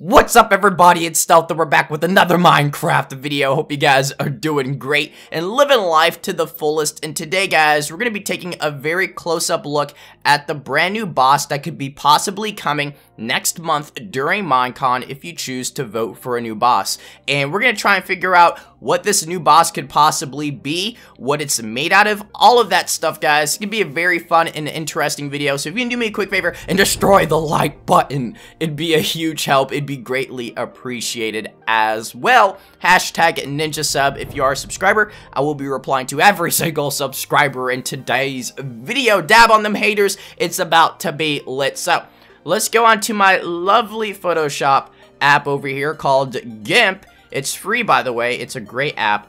What's up, everybody? It's Stealth, and we're back with another Minecraft video. Hope you guys are doing great and living life to the fullest. And today, guys, we're going to be taking a very close-up look at the brand new boss that could be possibly coming next month during Minecon if you choose to vote for a new boss. And we're going to try and figure out what this new boss could possibly be, what it's made out of, all of that stuff, guys. It's going to be a very fun and interesting video. So if you can do me a quick favor and destroy the like button, it'd be a huge help. It'd be greatly appreciated as well. Hashtag ninja sub if you are a subscriber. I will be replying to every single subscriber in today's video. Dab on them haters. It's about to be lit. So let's go on to my lovely Photoshop app over here called GIMP. It's free, by the way. It's a great app.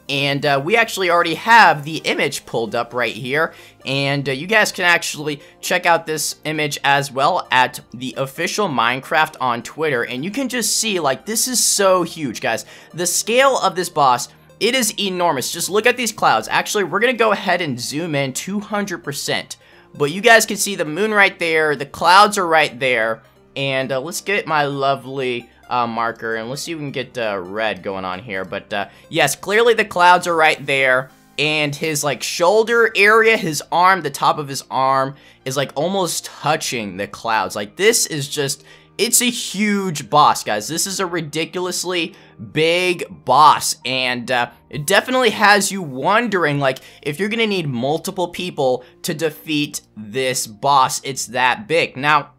And we actually already have the image pulled up right here. And you guys can actually check out this image as well at the official Minecraft on Twitter. And you can just see, like, this is so huge, guys. The scale of this boss, it is enormous. Just look at these clouds. Actually, we're going to go ahead and zoom in 200%. But you guys can see the moon right there. The clouds are right there. And let's get my lovely marker, and let's see if we can get red going on here. But yes, clearly the clouds are right there, and his like shoulder area, his arm, the top of his arm is like almost touching the clouds. Like, this is just, it's a huge boss, guys. This is a ridiculously big boss, and it definitely has you wondering, like, if you're gonna need multiple people to defeat this boss. It's that big. Now,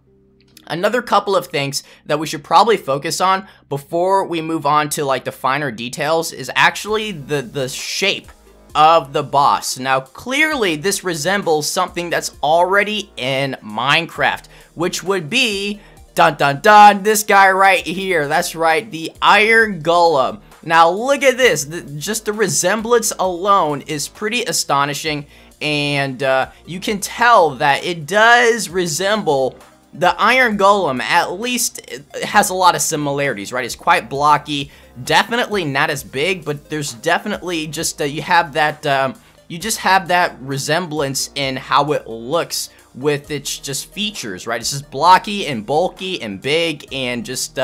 another couple of things that we should probably focus on before we move on to like the finer details is actually the shape of the boss. Now, clearly this resembles something that's already in Minecraft, which would be, dun dun dun, this guy right here. That's right, the Iron Golem. Now look at this, just the resemblance alone is pretty astonishing, and you can tell that it does resemble the Iron Golem. At least it has a lot of similarities, right? It's quite blocky, definitely not as big, but there's definitely just you have that you just have that resemblance in how it looks with its just features, right? It's just blocky and bulky and big and just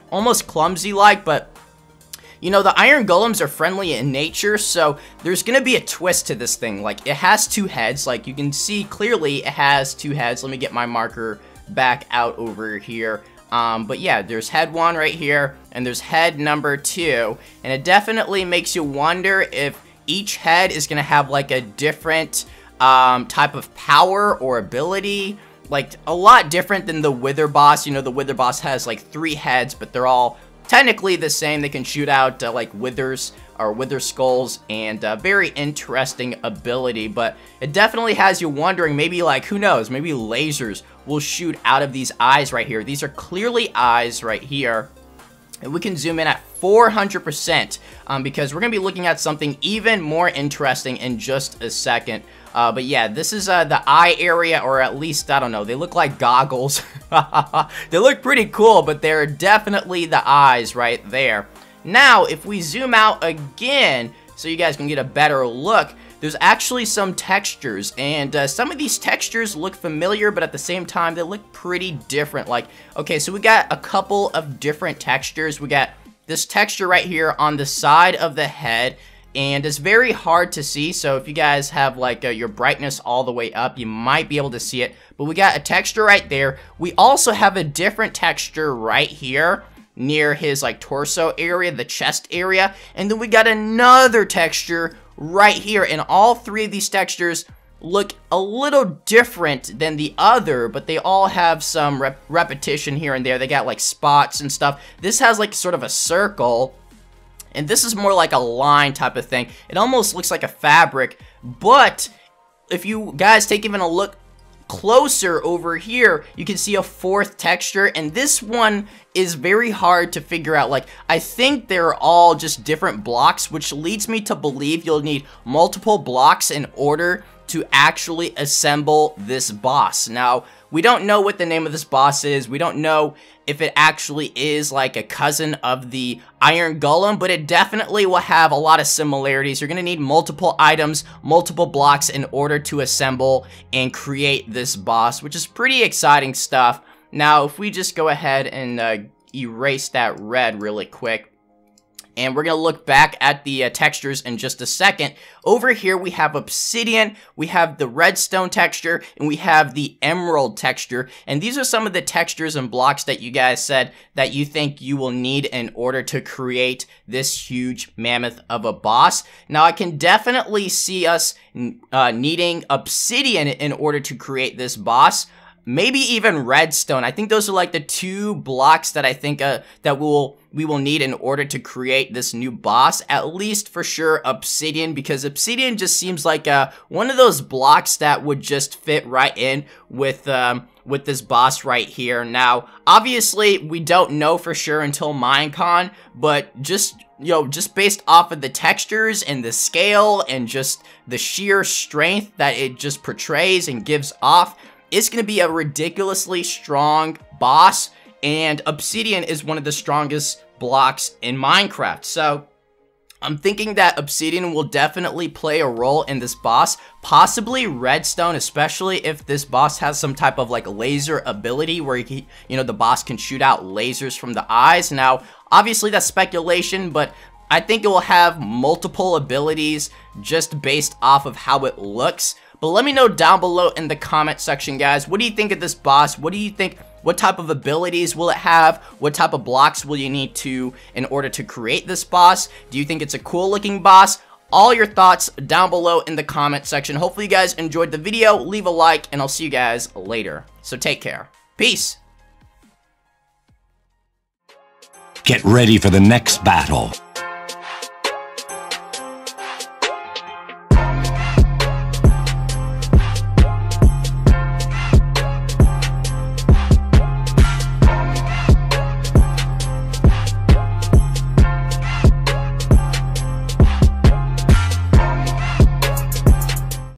almost clumsy like, but you know, the Iron Golems are friendly in nature, so there's gonna be a twist to this thing. Like, it has two heads, like you can see clearly it has two heads. Let me get my marker back out over here. But yeah, there's head 1 right here, and there's head number 2, and it definitely makes you wonder if each head is gonna have like a different type of power or ability, like a lot different than the Wither boss. You know, the Wither boss has like 3 heads, but they're all technically the same. They can shoot out like withers or wither skulls, and very interesting ability, but it definitely has you wondering, maybe like, who knows, maybe lasers will shoot out of these eyes right here. These are clearly eyes right here, and we can zoom in at 400% because we're gonna be looking at something even more interesting in just a second. But yeah, this is the eye area, or at least, I don't know, they look like goggles. They look pretty cool, but they're definitely the eyes right there. Now, if we zoom out again, so you guys can get a better look, there's actually some textures, and some of these textures look familiar, but at the same time, they look pretty different. Like, okay, so we got a couple of different textures. We got this texture right here on the side of the head, and it's very hard to see, so if you guys have like your brightness all the way up, you might be able to see it, but we got a texture right there. We also have a different texture right here near his like torso area, the chest area, and then we got another texture right here, and all 3 of these textures look a little different than the other, but they all have some repetition here and there. They got like spots and stuff. This has like sort of a circle, and this is more like a line type of thing. It almost looks like a fabric, but if you guys take even a look closer over here, you can see a 4th texture, and this one is very hard to figure out. Like, I think they're all just different blocks, which leads me to believe you'll need multiple blocks in order to actually assemble this boss. Now, we don't know what the name of this boss is. We don't know if it actually is like a cousin of the Iron Golem, but it definitely will have a lot of similarities. You're gonna need multiple items, multiple blocks in order to assemble and create this boss, which is pretty exciting stuff. Now, if we just go ahead and erase that red really quick, and we're going to look back at the textures in just a second. Over here, we have obsidian, we have the redstone texture, and we have the emerald texture. And these are some of the textures and blocks that you guys said that you think you will need in order to create this huge mammoth of a boss. Now, I can definitely see us needing obsidian in order to create this boss. Maybe even redstone. I think those are like the two blocks that I think that we will need in order to create this new boss. At least for sure obsidian, because obsidian just seems like one of those blocks that would just fit right in with this boss right here. Now, obviously, we don't know for sure until MINECON, but just based off of the textures and the scale and just the sheer strength that it just portrays and gives off, it's going to be a ridiculously strong boss, and obsidian is one of the strongest blocks in Minecraft. So I'm thinking that obsidian will definitely play a role in this boss, possibly redstone, especially if this boss has some type of like laser ability where the boss can shoot out lasers from the eyes. Now, obviously that's speculation, but I think it will have multiple abilities just based off of how it looks. But let me know down below in the comment section, guys. What do you think of this boss? What do you think? What type of abilities will it have? What type of blocks will you need in order to create this boss? Do you think it's a cool looking boss? All your thoughts down below in the comment section. Hopefully you guys enjoyed the video. Leave a like, and I'll see you guys later. So take care. Peace. Get ready for the next battle.